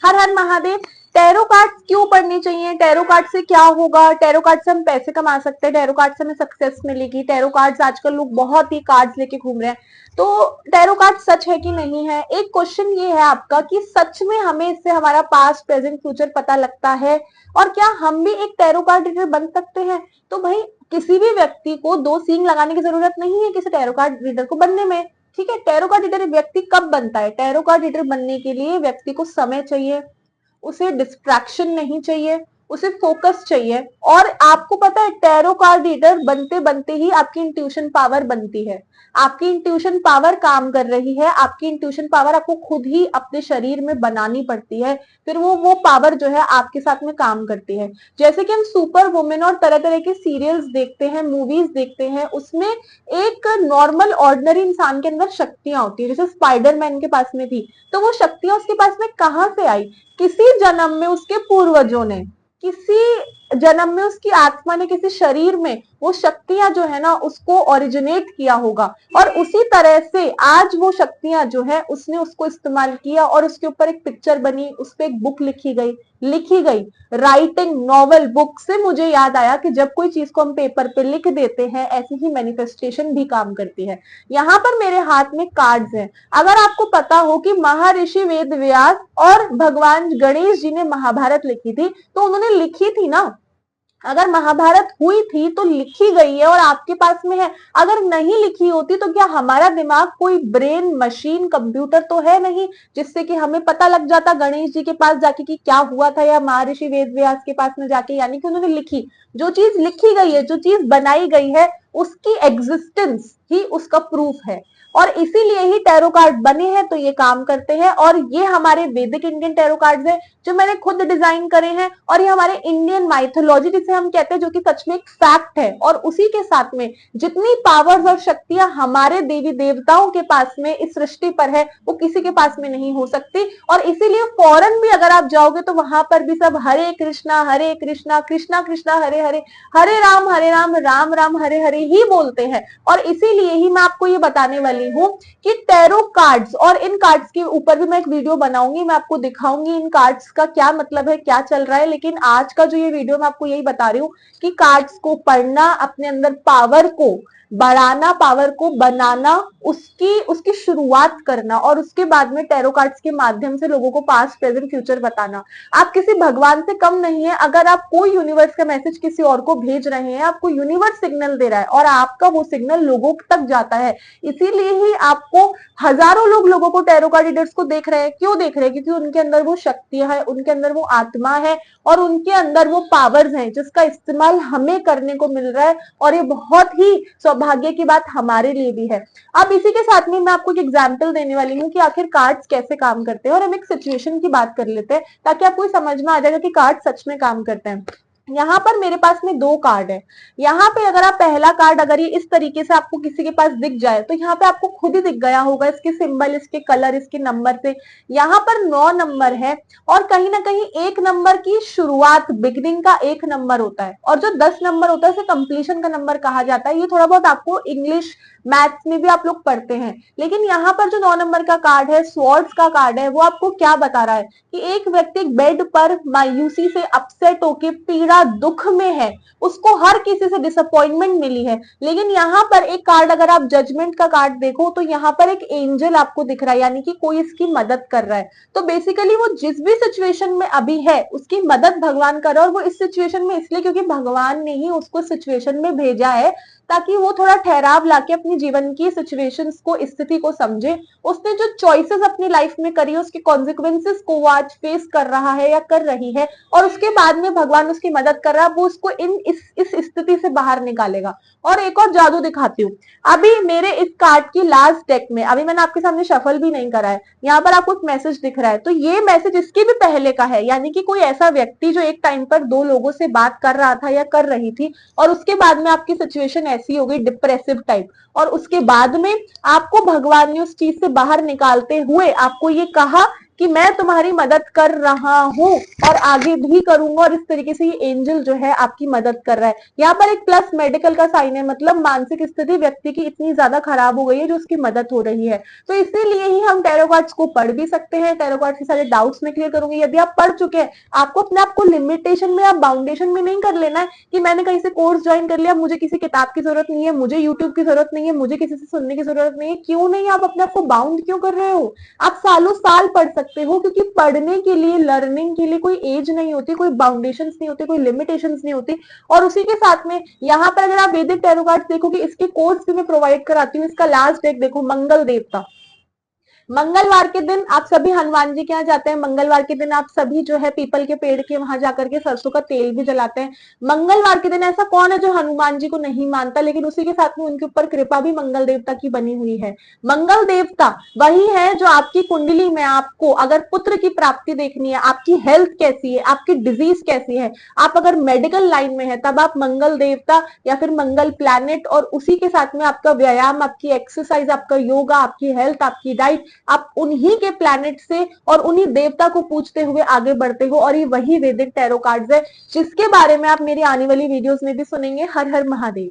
हर हर Mahadev. Tarot card क्यों पढ़नी चाहिए, टैरो कार्ड से क्या होगा, टैरो कार्ड से हम पैसे कमा सकते हैं, टैरो कार्ड से हमें सक्सेस मिलेगी, टैरो कार्ड्स आजकल लोग बहुत ही कार्ड्स लेके घूम रहे हैं, तो टैरो कार्ड सच है कि नहीं है। एक क्वेश्चन ये है आपका कि सच में हमें इससे हमारा पास्ट प्रेजेंट फ्यूचर पता लगता है, और क्या हम भी एक टैरो कार्ड रीडर बन सकते हैं। तो भाई किसी भी व्यक्ति को दो सींग लगाने की जरूरत नहीं है किसी टैरो कार्ड रीडर को बनने में। ठीक है, टैरो कार्ड रीडर व्यक्ति कब बनता है, टैरो कार्ड रीडर बनने के लिए व्यक्ति को समय चाहिए, उसे डिस्ट्रैक्शन नहीं चाहिए, उसे फोकस चाहिए। और आपको पता है टैरो कार्ड रीडर बनते बनते ही आपकी इंट्यूशन पावर बनती है, आपकी इंट्यूशन पावर काम कर रही है, आपकी इंट्यूशन पावर आपको खुद ही अपने शरीर में बनानी पड़ती है, फिर वो पावर जो है आपके साथ में काम करती है। जैसे कि हम सुपर वुमेन और तरह तरह के सीरियल्स देखते हैं, मूवीज देखते हैं, उसमें एक नॉर्मल ऑर्डिनरी इंसान के अंदर शक्तियां होती है, जैसे स्पाइडरमैन के पास में थी, तो वो शक्तियां उसके पास में कहां से आई, किसी जन्म में उसके पूर्वजों ने, किसी जन्म में उसकी आत्मा ने किसी शरीर में वो शक्तियां जो है ना उसको ओरिजिनेट किया होगा, और उसी तरह से आज वो शक्तियां जो है उसने उसको इस्तेमाल किया और उसके ऊपर एक पिक्चर बनी, उस पर एक बुक लिखी गई राइटिंग नॉवल बुक से मुझे याद आया कि जब कोई चीज को हम पेपर पे लिख देते हैं ऐसी ही मैनिफेस्टेशन भी काम करती है। यहाँ पर मेरे हाथ में कार्ड्स हैं। अगर आपको पता हो कि महर्षि वेद व्यास और भगवान गणेश जी ने महाभारत लिखी थी, तो उन्होंने लिखी थी ना, अगर महाभारत हुई थी तो लिखी गई है और आपके पास में है। अगर नहीं लिखी होती तो क्या हमारा दिमाग कोई ब्रेन मशीन कंप्यूटर तो है नहीं जिससे कि हमें पता लग जाता गणेश जी के पास जाके कि क्या हुआ था, या महर्षि वेद व्यास के पास में जाके। यानी कि उन्होंने लिखी, जो चीज लिखी गई है, जो चीज बनाई गई है, उसकी एग्जिस्टेंस ही उसका प्रूफ है, और इसीलिए ही टैरो कार्ड बने हैं तो ये काम करते हैं। और ये हमारे वैदिक इंडियन टैरो कार्ड्स हैं जो मैंने खुद डिजाइन करे हैं, और ये हमारे इंडियन माइथोलॉजी जिसे हम कहते हैं, जो कि सच में एक फैक्ट है। और उसी के साथ में जितनी पावर्स और शक्तियां हमारे देवी देवताओं के पास में इस सृष्टि पर है वो किसी के पास में नहीं हो सकती। और इसीलिए फॉरेन भी अगर आप जाओगे तो वहां पर भी सब हरे कृष्णा कृष्णा कृष्णा हरे हरे, हरे राम राम राम हरे हरे ही बोलते हैं। और इसीलिए ही मैं आपको ये बताने वाली हूं कि टैरो कार्ड्स, और इन कार्ड्स के ऊपर भी मैं एक वीडियो बनाऊंगी, मैं आपको दिखाऊंगी इन कार्ड्स का क्या मतलब है, क्या चल रहा है। लेकिन आज का जो ये वीडियो मैं आपको यही बता रही हूँ कि कार्ड्स को पढ़ना, अपने अंदर पावर को बढ़ाना, पावर को बनाना, उसकी शुरुआत करना, और उसके बाद में टैरो कार्ड्स के माध्यम से लोगों को पास्ट प्रेजेंट फ्यूचर बताना। आप किसी भगवान से कम नहीं है। अगर आप कोई यूनिवर्स का मैसेज किसी और को भेज रहे हैं, आपको यूनिवर्स सिग्नल दे रहा है और आपका वो सिग्नल लोगों तक जाता है। इसीलिए ही आपको हजारों लोगों को टैरो कार्ड रीडर्स को देख रहे हैं। क्यों देख रहे हैं? क्योंकि उनके अंदर वो शक्तियां है, उनके अंदर वो आत्मा है, और उनके अंदर वो पावर्स हैं जिसका इस्तेमाल हमें करने को मिल रहा है। और ये बहुत ही सौभाग्य की बात हमारे लिए भी है। अब इसी के साथ में मैं आपको एक एग्जाम्पल देने वाली हूँ कि आखिर कार्ड्स कैसे काम करते हैं, और हम एक सिचुएशन की बात कर लेते हैं ताकि आपको समझ में आ जाएगा कि कार्ड सच में काम करते हैं। यहाँ पर मेरे पास में दो कार्ड है। यहाँ पे अगर आप पहला कार्ड अगर ये इस तरीके से आपको किसी के पास दिख जाए तो यहाँ पे आपको खुद ही दिख गया होगा, इसके सिंबल, इसके कलर, इसके नंबर से। यहाँ पर 9 नंबर है, और कहीं ना कहीं एक नंबर की शुरुआत, बिगनिंग का एक नंबर होता है, और जो 10 नंबर होता है उसे कंप्लीशन का नंबर कहा जाता है। ये थोड़ा बहुत आपको इंग्लिश मैथ्स में भी आप लोग पढ़ते हैं। लेकिन यहाँ पर जो 9 नंबर का कार्ड है, स्वॉर्ड्स का कार्ड है, वो आपको क्या बता रहा है कि एक व्यक्ति बेड पर मायूसी से, अपसेट होके, पीड़ा दुख में है, उसको हर किसी से डिसअपॉइंटमेंट मिली है। लेकिन यहाँ पर एक कार्ड अगर आप जजमेंट का कार्ड देखो तो यहाँ पर एक एंजल आपको दिख रहा है, यानी कि कोई इसकी मदद कर रहा है। तो बेसिकली वो जिस भी सिचुएशन में अभी है उसकी मदद भगवान कर रहा है, और वो इस सिचुएशन में इसलिए क्योंकि भगवान ने ही उसको सिचुएशन में भेजा है ताकि वो थोड़ा ठहराव लाके अपनी जीवन की सिचुएशंस को, स्थिति को समझे। उसने जो चॉइसेस अपनी लाइफ में करी, उसके कॉन्सिक्वेंसेस को वो आज फेस कर रहा है या कर रही है, और उसके बाद में भगवान उसकी मदद कर रहा है, वो उसको इस स्थिति से बाहर निकालेगा। और एक और जादू दिखाती हूँ। अभी मेरे इस कार्ड की लास्ट डेक में, अभी मैंने आपके सामने शफल भी नहीं करा है, यहाँ पर आपको एक मैसेज दिख रहा है, तो ये मैसेज इसके भी पहले का है। यानी कि कोई ऐसा व्यक्ति जो एक टाइम पर 2 लोगों से बात कर रहा था या कर रही थी, और उसके बाद में आपकी सिचुएशन ऐसी हो गई डिप्रेसिव टाइप, और उसके बाद में आपको भगवान ने उस चीज से बाहर निकालते हुए आपको ये कहा कि मैं तुम्हारी मदद कर रहा हूं और आगे भी करूंगा, और इस तरीके से ये एंजल जो है आपकी मदद कर रहा है। यहाँ पर एक प्लस मेडिकल का साइन है, मतलब मानसिक स्थिति व्यक्ति की इतनी ज्यादा खराब हो गई है जो उसकी मदद हो रही है। तो इसीलिए ही हम टैरो कार्ड्स को पढ़ भी सकते हैं। टैरो कार्ड्स के सारे डाउट्स में क्लियर करूंगी। यदि आप पढ़ चुके हैं, आपको अपने आप को लिमिटेशन में या बाउंडेशन में नहीं कर लेना है कि मैंने कहीं से कोर्स ज्वाइन कर लिया, मुझे किसी किताब की जरूरत नहीं है, मुझे यूट्यूब की जरूरत नहीं है, मुझे किसी से सुनने की जरूरत नहीं है। क्यों नहीं? आप अपने आप को बाउंड क्यों कर रहे हो? आप सालों साल पढ़ सकते हो, क्योंकि पढ़ने के लिए, लर्निंग के लिए कोई एज नहीं होती, कोई बाउंडेशन नहीं होते, कोई लिमिटेशंस नहीं होती। और उसी के साथ में यहाँ पर अगर आप वैदिक टैरो कार्ड्स देखोगे, इसके कोर्स भी मैं प्रोवाइड कराती हूँ। इसका लास्ट डेट देखो, मंगल देवता। मंगलवार के दिन आप सभी हनुमान जी के यहाँ जाते हैं। मंगलवार के दिन आप सभी जो है पीपल के पेड़ के वहां जाकर के सरसों का तेल भी जलाते हैं। मंगलवार के दिन ऐसा कौन है जो हनुमान जी को नहीं मानता, लेकिन उसी के साथ में उनके ऊपर कृपा भी मंगल देवता की बनी हुई है। मंगल देवता वही है जो आपकी कुंडली में, आपको अगर पुत्र की प्राप्ति देखनी है, आपकी हेल्थ कैसी है, आपकी डिजीज कैसी है, आप अगर मेडिकल लाइन में है, तब आप मंगल देवता या फिर मंगल प्लैनेट, और उसी के साथ में आपका व्यायाम, आपकी एक्सरसाइज, आपका योगा, आपकी हेल्थ, आपकी डाइट, आप उन्हीं के प्लैनेट से और उन्हीं देवता को पूछते हुए आगे बढ़ते हो। और ये वही वैदिक टैरो कार्ड्स है जिसके बारे में आप मेरी आने वाली वीडियोस में भी सुनेंगे। हर हर महादेव।